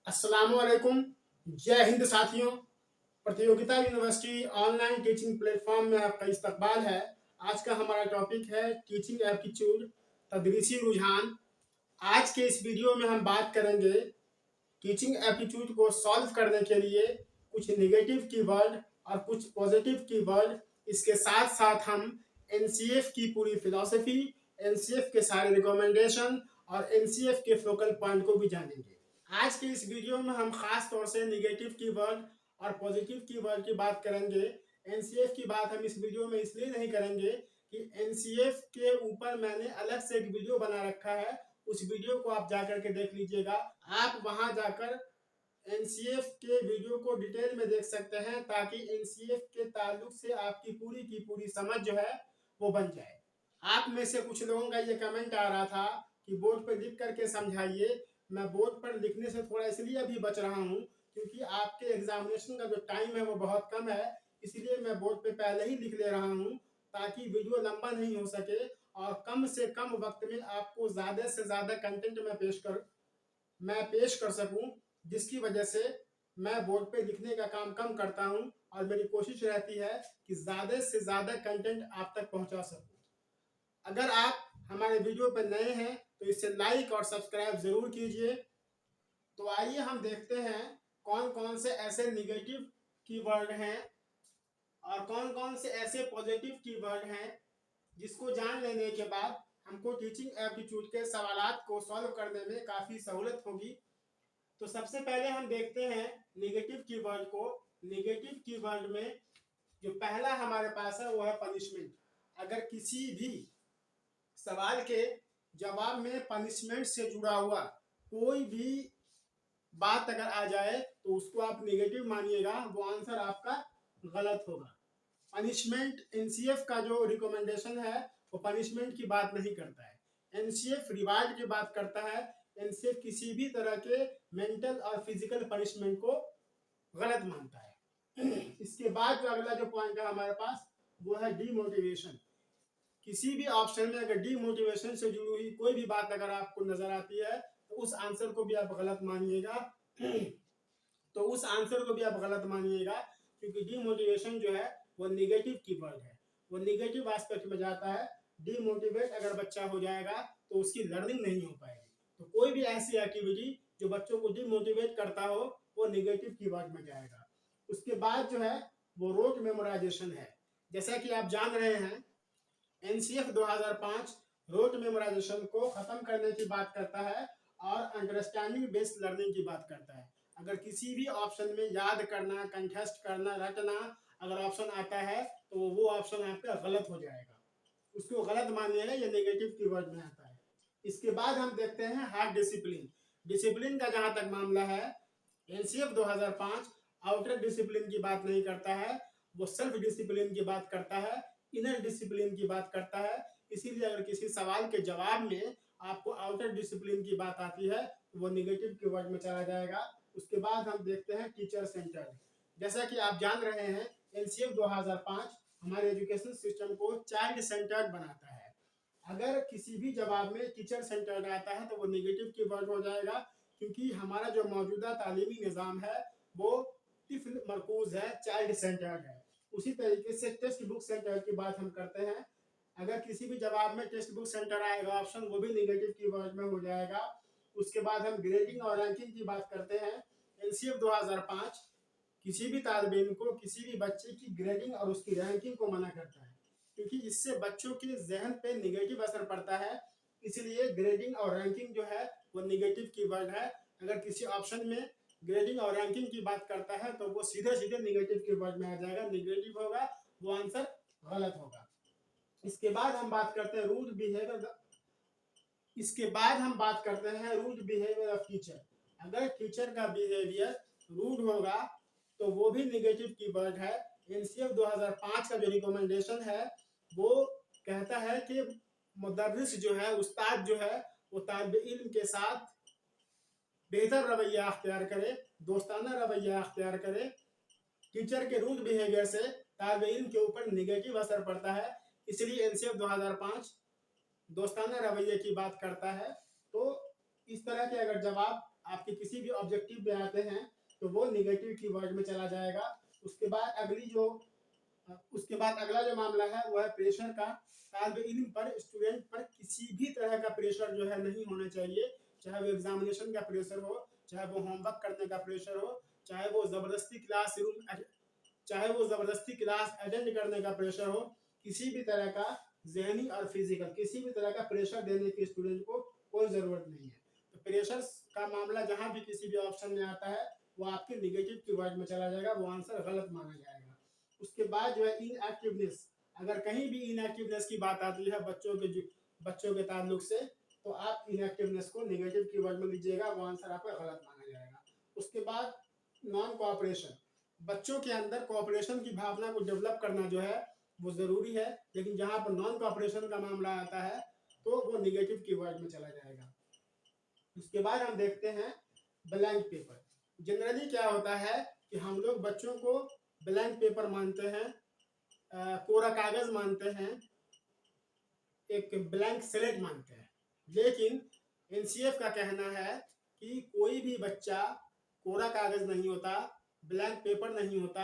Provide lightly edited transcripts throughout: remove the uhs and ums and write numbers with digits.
अस्सलामुअलैकुम। जय हिंद साथियों। प्रतियोगिता यूनिवर्सिटी ऑनलाइन टीचिंग प्लेटफॉर्म में आपका इस्तकबाल है। आज का हमारा टॉपिक है टीचिंग एप्टीट्यूड, तदरीसी रुझान। आज के इस वीडियो में हम बात करेंगे टीचिंग एप्टीट्यूड को सॉल्व करने के लिए कुछ नेगेटिव कीवर्ड और कुछ पॉजिटिव कीवर्ड। इसके साथ साथ हम एनसीएफ की पूरी फिलॉसफी, एनसीएफ के सारे रिकमेंडेशन और एनसीएफ के फोकल पॉइंट को भी जानेंगे। आज के इस वीडियो में हम खास तौर से नेगेटिव कीवर्ड और पॉजिटिव कीवर्ड की बात करेंगे। एनसीएफ की बात हम इस वीडियो में इसलिए नहीं करेंगे कि एनसीएफ के ऊपर मैंने अलग से एक वीडियो बना रखा है। उस वीडियो को आप जाकर के देख लीजिएगा। आप वहां जाकर एनसीएफ के वीडियो को डिटेल में देख सकते हैं ताकि एनसीएफ के ताल्लुक से आपकी पूरी की पूरी समझ जो है वो बन जाए। आप में से कुछ लोगों का ये कमेंट आ रहा था कि बोर्ड पर लिख करके समझाइए। मैं बोर्ड पर लिखने से थोड़ा इसलिए अभी बच रहा हूँ क्योंकि आपके एग्जामिनेशन का जो टाइम है वो बहुत कम है, इसलिए मैं बोर्ड पे पहले ही लिख ले रहा हूँ ताकि वीडियो लंबा नहीं हो सके और कम से कम वक्त में आपको ज़्यादा से ज़्यादा कंटेंट मैं पेश कर सकूँ, जिसकी वजह से मैं बोर्ड पे लिखने का काम कम करता हूँ और मेरी कोशिश रहती है कि ज़्यादा से ज़्यादा कंटेंट आप तक पहुँचा सकूँ। अगर आप हमारे वीडियो पर नए हैं तो इसे लाइक और सब्सक्राइब जरूर कीजिए। तो आइए हम देखते हैं कौन कौन से ऐसे निगेटिव कीवर्ड हैं और कौन कौन से ऐसे पॉजिटिव कीवर्ड हैं जिसको जान लेने के बाद हमको टीचिंग एप्टीट्यूड के सवालात को सॉल्व करने में काफ़ी सहूलत होगी। तो सबसे पहले हम देखते हैं निगेटिव कीवर्ड को। निगेटिव कीवर्ड में जो पहला हमारे पास है वो है पनिशमेंट। अगर किसी भी सवाल के जवाब में पनिशमेंट से जुड़ा हुआ कोई भी बात अगर आ जाए तो उसको आप नेगेटिव मानिएगा, वो आंसर आपका गलत होगा। पनिशमेंट, एनसीएफ का जो रिकमेंडेशन है वो पनिशमेंट की बात नहीं करता है, एनसीएफ रिवार्ड की बात करता है। एनसीएफ किसी भी तरह के मेंटल और फिजिकल पनिशमेंट को गलत मानता है। इसके बाद जो अगला जो पॉइंट है हमारे पास वो है डीमोटिवेशन। किसी भी ऑप्शन में अगर डीमोटिवेशन से जुड़ी हुई कोई भी बात अगर आपको नजर आती है तो उस आंसर को भी आप गलत मानिएगा। तो उस आंसर को भी आप गलत मानिएगा क्योंकि डीमोटिवेशन जो है वो निगेटिव कीवर्ड है, वो निगेटिव एस्पेक्ट में जाता है। डीमोटिवेट अगर बच्चा हो जाएगा तो उसकी लर्निंग नहीं हो पाएगी। तो कोई भी ऐसी एक्टिविटी जो बच्चों को डीमोटिवेट करता हो वो निगेटिव कीवर्ड में जाएगा। उसके बाद जो है वो रोट मेमोराइजेशन है। जैसा कि आप जान रहे हैं एनसीएफ 2005 रोट मेमोराइजेशन को खत्म करने की बात करता है और अंडरस्टैंडिंग बेस्ड लर्निंग की बात करता है। अगर किसी भी ऑप्शन में याद करना, कंठस्थ करना, रटना अगर ऑप्शन आता है तो वो ऑप्शन आपका गलत हो जाएगा, उसको गलत मानिएगा, ये नेगेटिव कीवर्ड में आता है। इसके बाद हम देखते हैं हार्ड डिसिप्लिन। डिसिप्लिन का जहां तक मामला है एनसीएफ 2005 आउटर डिसिप्लिन की बात नहीं करता है, वो सेल्फ डिसिप्लिन की बात करता है, इनर डिसिप्लिन की बात करता है। इसीलिए अगर किसी सवाल के जवाब में आपको आउटर डिसिप्लिन की बात आती है तो वो निगेटिव कीवर्ड में चला जाएगा। उसके बाद हम देखते हैं टीचर सेंटर्ड। जैसा कि आप जान रहे हैं एनसीएफ 2005 हमारे एजुकेशन सिस्टम को चाइल्ड सेंटर्ड बनाता है। अगर किसी भी जवाब में टीचर सेंटर्ड आता है तो वो निगेटिव कीवर्ड हो जाएगा क्योंकि हमारा जो मौजूदा तालीमी निज़ाम है वो तिफल मरकूज है, चाइल्ड सेंटर्ड है। उसी तरीके से टेक्स्ट बुक सेंटर की बात हम करते हैं। अगर किसी भी जवाब में टेक्स्ट बुक सेंटर आएगा ऑप्शन, वो भी निगेटिव कीवर्ड में हो जाएगा। उसके बाद हम ग्रेडिंग और रैंकिंग की बात करते हैं। एनसीएफ 2005 किसी भी तालिब इल्म को, किसी भी बच्चे की ग्रेडिंग और उसकी रैंकिंग को मना करता है क्योंकि इससे बच्चों के जहन पे निगेटिव असर पड़ता है। इसलिए ग्रेडिंग और रैंकिंग जो है वो निगेटिव कीवर्ड है। अगर किसी ऑप्शन में ग्रेडिंग और रैंकिंग की बात करता है तो वो सीधे सीधे निगेटिव कीवर्ड में आ जाएगा, निगेटिव होगा, वो आंसर गलत होगा। इसके बाद हम बात करते हैं रूड बिहेवियर। इसके बाद हम बात करते हैं रूड बिहेवियर ऑफ टीचर। अगर टीचर का बिहेवियर रूड होगा तो वो भी निगेटिव कीवर्ड है। एनसीएफ 2005 का जो रिकमेंडेशन है वो कहता है कि मुदर्रिस जो है, उस्ताद जो है, वो तालिब इल्म के साथ बेहतर रवैया अख्तियार करे, दोस्ताना रवैया अख्तियार करे। टीचर के रूड बिहेवियर से तालिब इल्म के ऊपर निगेटिव असर पड़ता है, इसलिए एनसीएफ 2005 दोस्ताना रवैये की बात करता है। तो इस तरह के अगर जवाब आपके किसी भी ऑब्जेक्टिव में आते हैं तो वो निगेटिव कीवर्ड में चला जाएगा। उसके बाद अगला जो मामला है वो है प्रेशर का। तालिब इल्म पर, स्टूडेंट पर किसी भी तरह का प्रेशर जो है नहीं होना चाहिए, चाहे वो एग्जामिनेशन का प्रेशर हो, चाहे वो होमवर्क करने का प्रेशर हो, चाहे वो ज़बरदस्ती क्लास अटेंड करने का प्रेशर हो, किसी भी तरह का ज़हनी और फिजिकल किसी भी तरह का प्रेशर देने की स्टूडेंट को कोई ज़रूरत नहीं है। तो प्रेशर का मामला जहाँ भी किसी भी ऑप्शन में आता है वो आपके निगेटिव कीवर्ड में चला जाएगा, वो आंसर गलत माना जाएगा। उसके बाद जो है इनएक्टिवनेस, अगर कहीं भी इनएक्टिवनेस की बात आती है बच्चों के ताल्लुक से, तो आप इनएक्टिवनेस को नेगेटिव कीवर्ड में लीजिएगा, वो आंसर आपका गलत माना जाएगा। उसके बाद नॉन कोऑपरेशन, बच्चों के अंदर कोऑपरेशन की भावना को डेवलप करना जो है वो ज़रूरी है, लेकिन जहाँ पर नॉन कोऑपरेशन का मामला आता है तो वो निगेटिव कीवर्ड में चला जाएगा। उसके बाद हम देखते हैं ब्लैंक पेपर। जनरली क्या होता है कि हम लोग बच्चों को ब्लैंक पेपर मानते हैं, कोरा कागज मानते हैं, एक ब्लैंक स्लेट मानते हैं, लेकिन एनसीएफ का कहना है कि कोई भी बच्चा कोरा कागज नहीं होता, ब्लैंक पेपर नहीं होता।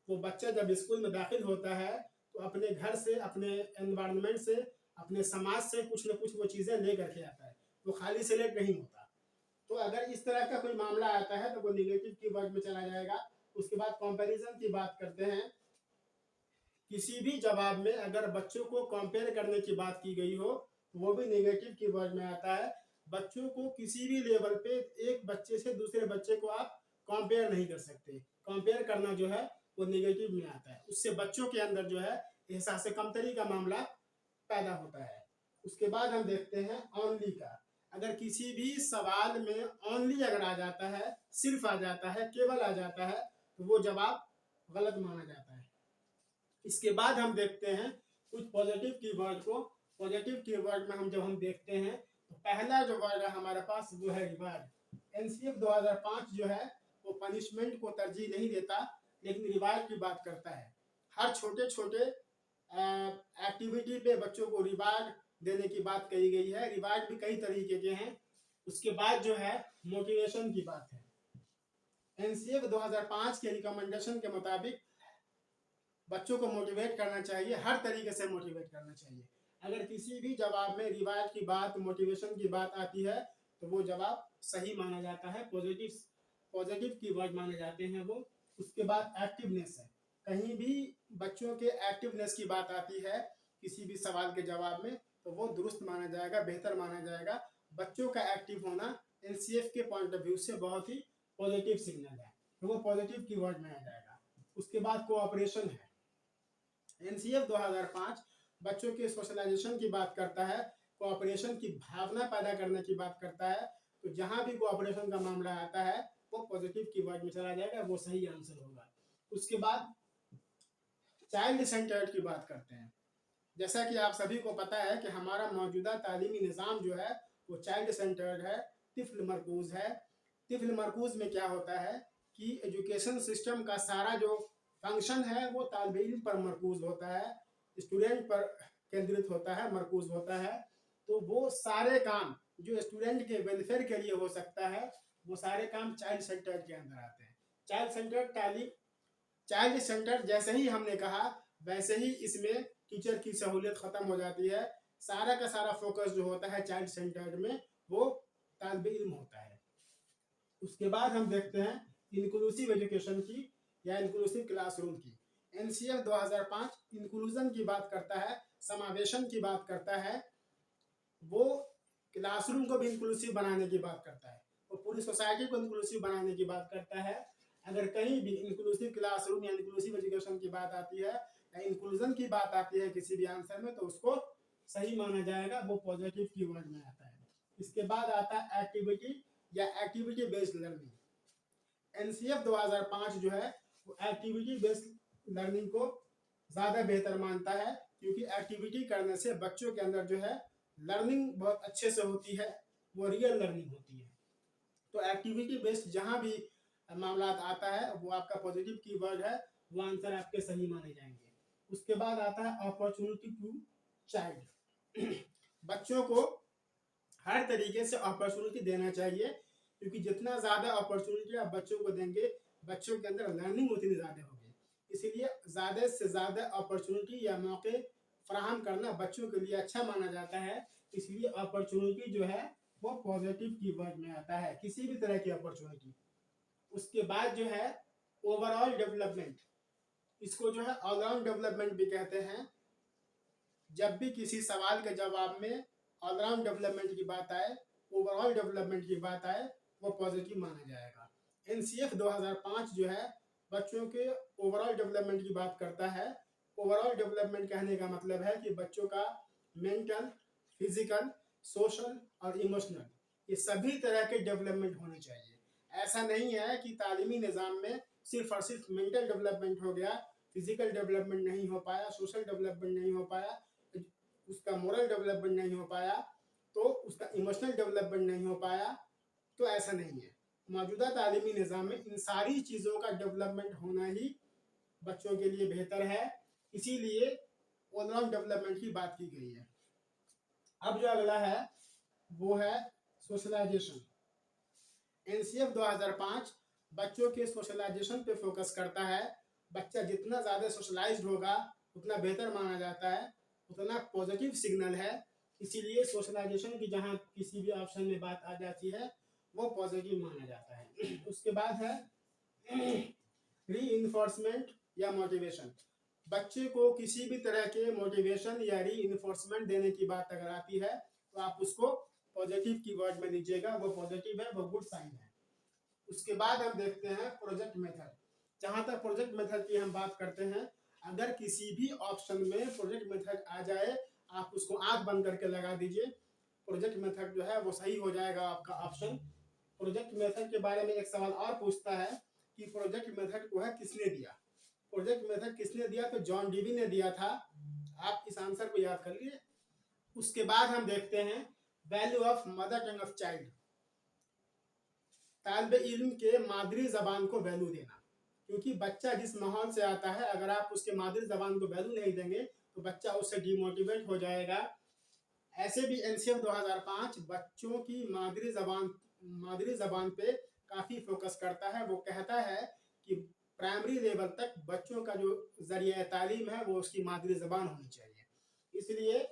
वो बच्चा जब स्कूल में दाखिल होता है तो अपने घर से, अपने एनवायरनमेंट से, अपने समाज से कुछ न कुछ वो चीज़ें ले करके आता है, वो खाली स्लेट नहीं होता। तो अगर इस तरह का कोई मामला आता है तो वो निगेटिव कीवर्ड में चला जाएगा। उसके बाद कंपैरिजन की बात करते हैं। किसी भी जवाब में अगर बच्चों को कंपेयर करने की बात की गई हो तो वो भी नेगेटिव कीवर्ड में आता है। बच्चों को किसी भी लेवल पे एक बच्चे से दूसरे बच्चे को आप कंपेयर नहीं कर सकते। कंपेयर करना जो है वो नेगेटिव में आता है, उससे बच्चों के अंदर जो है एहसास कमतरी का मामला पैदा होता है। उसके बाद हम देखते हैं ओनली का। अगर किसी भी सवाल में ओनली अगर आ जाता है, सिर्फ आ जाता है, केवल आ जाता है, तो वो जवाब गलत माना जाता है। इसके बाद हम देखते हैं कुछ पॉजिटिव कीवर्ड को। पॉजिटिव कीवर्ड में जब हम देखते हैं तो पहला जो वर्ड है हमारे पास वो है रिवार्ड। एनसीएफ 2005 जो है वो पनिशमेंट को तरजीह नहीं देता, लेकिन रिवार्ड की बात करता है। हर छोटे छोटे एक्टिविटी पे बच्चों को रिवार्ड देने की बात कही गई है। रिवार्ड भी कई तरीके के हैं। उसके बाद जो है मोटिवेशन की बात है। एनसीएफ 2005 के रिकमेंडेशन के मुताबिक बच्चों को मोटिवेट करना चाहिए, हर तरीके से मोटिवेट करना चाहिए। अगर किसी भी जवाब में रिवार्ड की बात, मोटिवेशन की बात आती है तो वो जवाब सही माना जाता है, पॉजिटिव कीवर्ड माने जाते हैं वो। उसके बाद एक्टिवनेस है। कहीं भी बच्चों के एक्टिवनेस की बात आती है किसी भी सवाल के जवाब में तो वो दुरुस्त माना जाएगा, बेहतर माना जाएगा। बच्चों का एक्टिव होना एनसीएफ के पॉइंट ऑफ व्यू से बहुत ही पॉजिटिव सिग्नल है, तो वो पॉजिटिव कीवर्ड में आ जाएगा। उसके बाद कोऑपरेशन है। एनसीएफ 2005 बच्चों के सोशलाइजेशन की बात करता है, कोऑपरेशन की भावना पैदा करने की बात करता है। तो जहां भी कोऑपरेशन का मामला आता है वो पॉजिटिव कीवर्ड में चला जाएगा, वो सही आंसर होगा। उसके बाद चाइल्ड सेंटर्ड की बात करते हैं। जैसा कि आप सभी को पता है कि हमारा मौजूदा तालीमी निज़ाम जो है वो चाइल्ड सेंटर्ड है, तिफ़्ल मरकूज़ है। तिफ़्ल मरकूज़ में क्या होता है कि एजुकेशन सिस्टम का सारा जो फंक्शन है वो तालिब इल्म पर मरकूज़ होता है, स्टूडेंट पर केंद्रित होता है, मरकूज़ होता है। तो वो सारे काम जो स्टूडेंट के वेलफेयर के लिए हो सकता है वो सारे काम चाइल्ड सेंटर के अंदर आते हैं। चाइल्ड सेंटर जैसे ही हमने कहा वैसे ही इसमें टीचर की सहूलियत ख़त्म हो जाती है। सारा का सारा फोकस जो होता है चाइल्ड सेंटर में वो तालिब इल्म होता है। उसके बाद हम देखते हैं इंक्लूसिव एजुकेशन की या इंक्लूसिव क्लासरूम की। एनसीएफ 2005 इंक्लूजन की बात करता है, समावेशन की बात करता है। वो क्लासरूम को भी इंक्लूसिव बनाने की बात करता है, वो पूरी सोसाइटी को इंक्लूसिव बनाने की बात करता है। अगर कहीं भी इंक्लूसिव क्लासरूम या इंक्लूसिव एजुकेशन की बात आती है या इंक्लूजन की बात आती है किसी भी आंसर में तो उसको सही माना जाएगा, वो पॉजिटिव कीवर्ड में आता है। इसके बाद आता है एक्टिविटी या एक्टिविटी बेस्ड लर्निंग। एनसीएफ 2005 जो है वो एक्टिविटी बेस्ड लर्निंग को ज़्यादा बेहतर मानता है, क्योंकि एक्टिविटी करने से बच्चों के अंदर जो है लर्निंग बहुत अच्छे से होती है, वो रियल लर्निंग होती है। तो एक्टिविटी बेस्ड जहाँ भी मामला आता है वो आपका पॉजिटिव कीवर्ड है, वो आंसर आपके सही माने जाएंगे। उसके बाद आता है अपॉर्चुनिटी टू चाइल्ड। बच्चों को हर तरीके से अपॉर्चुनिटी देना चाहिए, क्योंकि जितना ज़्यादा अपॉर्चुनिटी आप बच्चों को देंगे, बच्चों के अंदर लर्निंग उतनी ज़्यादा होगी। इसीलिए ज़्यादा से ज़्यादा अपॉर्चुनिटी या मौके फराहम करना बच्चों के लिए अच्छा माना जाता है। इसलिए अपॉर्चुनिटी जो है वो पॉजिटिव कीवर्ड में आता है, किसी भी तरह की अपॉर्चुनिटी। उसके बाद जो है ओवरऑल डेवलपमेंट, इसको जो है ऑलराउंड डेवलपमेंट भी कहते हैं। जब भी किसी सवाल के जवाब में ऑलराउंड डेवलपमेंट की बात आए, ओवरऑल डेवलपमेंट की बात आए, वो पॉजिटिव माना जाएगा। एनसीएफ 2005 जो है बच्चों के ओवरऑल डेवलपमेंट की बात करता है। ओवरऑल डेवलपमेंट कहने का मतलब है कि बच्चों का मेंटल, फिजिकल, सोशल और इमोशनल, ये सभी तरह के डेवलपमेंट होने चाहिए। ऐसा नहीं है कि तालीमी निज़ाम में सिर्फ और सिर्फ मेंटल डेवलपमेंट हो गया, फिजिकल डेवलपमेंट नहीं हो पाया, सोशल डेवलपमेंट नहीं हो पाया, उसका मोरल डेवलपमेंट नहीं हो पाया, तो उसका इमोशनल डेवलपमेंट नहीं हो पाया, तो ऐसा नहीं है। मौजूदा तालीमी निज़ाम में इन सारी चीज़ों का डेवलपमेंट होना ही बच्चों के लिए बेहतर है, इसीलिए ऑलराउंड डेवलपमेंट की बात की गई है। अब जो अगला है वो है सोशलाइजेशन। एनसीएफ 2005 बच्चों के सोशलाइजेशन पे फोकस करता है। बच्चा जितना ज़्यादा सोशलाइज्ड होगा उतना बेहतर माना जाता है, उतना पॉजिटिव सिग्नल है। इसीलिए सोशलाइजेशन की जहाँ किसी भी ऑप्शन में बात आ जाती है वो पॉजिटिव माना जाता है। उसके बाद है रीइंफोर्समेंट या मोटिवेशन। बच्चे को किसी भी तरह के मोटिवेशन या रीइंफोर्समेंट देने की बात अगर आती है तो आप उसको पॉजिटिव कीवर्ड में लीजिएगा, वो पॉजिटिव है, वो गुड साइन है। उसके बाद हम देखते हैं प्रोजेक्ट मेथड। जहाँ तक प्रोजेक्ट मेथड की हम बात करते हैं, अगर किसी भी ऑप्शन में प्रोजेक्ट मेथड आ जाए, आप उसको आंख बंद करके लगा दीजिए, प्रोजेक्ट मेथड जो है वो सही हो जाएगा आपका ऑप्शन। प्रोजेक्ट मेथड के बारे में एक सवाल और पूछता है कि प्रोजेक्ट मेथड को है किसने दिया। प्रोजेक्ट मेथड किसने दिया, तो जॉन डीवी ने दिया था। आप इस आंसर को याद कर लिए। उसके बाद हम देखते हैं value of mother tongue of child. तालिब इल्म के मादरी ज़बान को वैल्यू देना, क्योंकि बच्चा जिस माहौल से आता है, अगर आप उसके मादरी ज़बान को वैल्यू नहीं देंगे तो बच्चा उससे डिमोटिवेट हो जाएगा। ऐसे भी एनसीएफ 2005 बच्चों की मादरी ज़बान पे काफ़ी फोकस करता है। वो कहता है कि प्राइमरी लेवल तक बच्चों का जो ज़रिया तालीम है वो उसकी मादरी ज़बान होनी चाहिए, इसलिए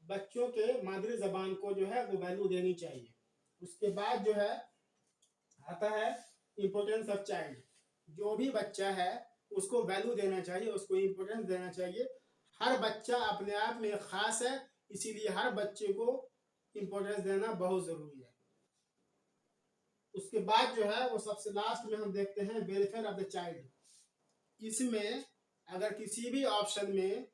बच्चों के मादरी ज़बान को जो है वो वैल्यू देनी चाहिए। उसके बाद जो है आता है इम्पोर्टेंस ऑफ चाइल्ड। जो भी बच्चा है उसको वैल्यू देना चाहिए, उसको इम्पोर्टेंस देना चाहिए। हर बच्चा अपने आप में ख़ास है, इसीलिए हर बच्चे को इम्पोर्टेंस देना बहुत ज़रूरी है। उसके बाद जो है वो सबसे लास्ट में हम देखते हैं वेलफेयर ऑफ द चाइल्ड। इसमें अगर किसी भी ऑप्शन में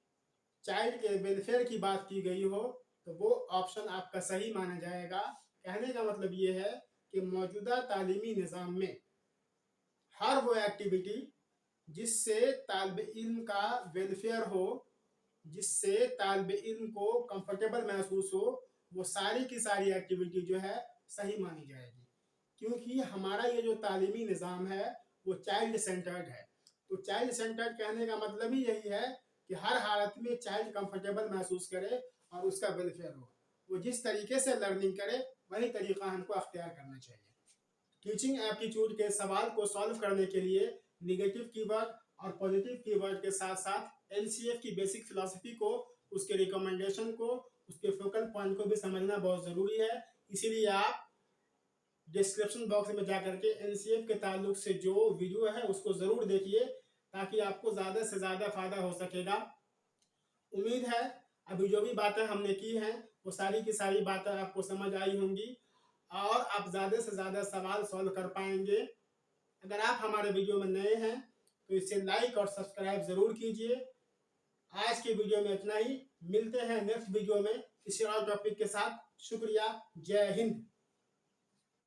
चाइल्ड के वेलफेयर की बात की गई हो तो वो ऑप्शन आपका सही माना जाएगा। कहने का मतलब ये है कि मौजूदा तालीमी निज़ाम में हर वो एक्टिविटी जिससे तालिब इल्म का वेलफेयर हो, जिससे तालिब इल्म को कंफर्टेबल महसूस हो, वो सारी की सारी एक्टिविटी जो है सही मानी जाएगी। क्योंकि हमारा ये जो तालीमी निज़ाम है वो चाइल्ड सेंटर्ड है। तो चाइल्ड सेंटर्ड कहने का मतलब ही यही है कि हर हालत में चाइल्ड कंफर्टेबल महसूस करे और उसका वेलफेयर हो। वो जिस तरीके से लर्निंग करे वही तरीका हमको अख्तियार करना चाहिए। टीचिंग एप्टीट्यूड के सवाल को सॉल्व करने के लिए निगेटिव कीवर्ड और पॉजिटिव कीवर्ड के साथ साथ एनसीएफ की बेसिक फिलॉसफी को, उसके रिकमेंडेशन को, उसके फोकल पॉइंट को भी समझना बहुत ज़रूरी है। इसीलिए आप डिस्क्रिप्शन बॉक्स में जाकर के एनसीएफ के ताल्लुक से जो वीडियो है उसको ज़रूर देखिए, ताकि आपको ज़्यादा से ज़्यादा फ़ायदा हो सकेगा। उम्मीद है अभी जो भी बातें हमने की हैं वो सारी की सारी बातें आपको समझ आई होंगी और आप ज़्यादा से ज़्यादा सवाल सॉल्व कर पाएंगे। अगर आप हमारे वीडियो में नए हैं तो इसे लाइक और सब्सक्राइब ज़रूर कीजिए। आज के वीडियो में इतना ही, मिलते हैं नेक्स्ट वीडियो में किसी और टॉपिक के साथ। शुक्रिया, जय हिंद।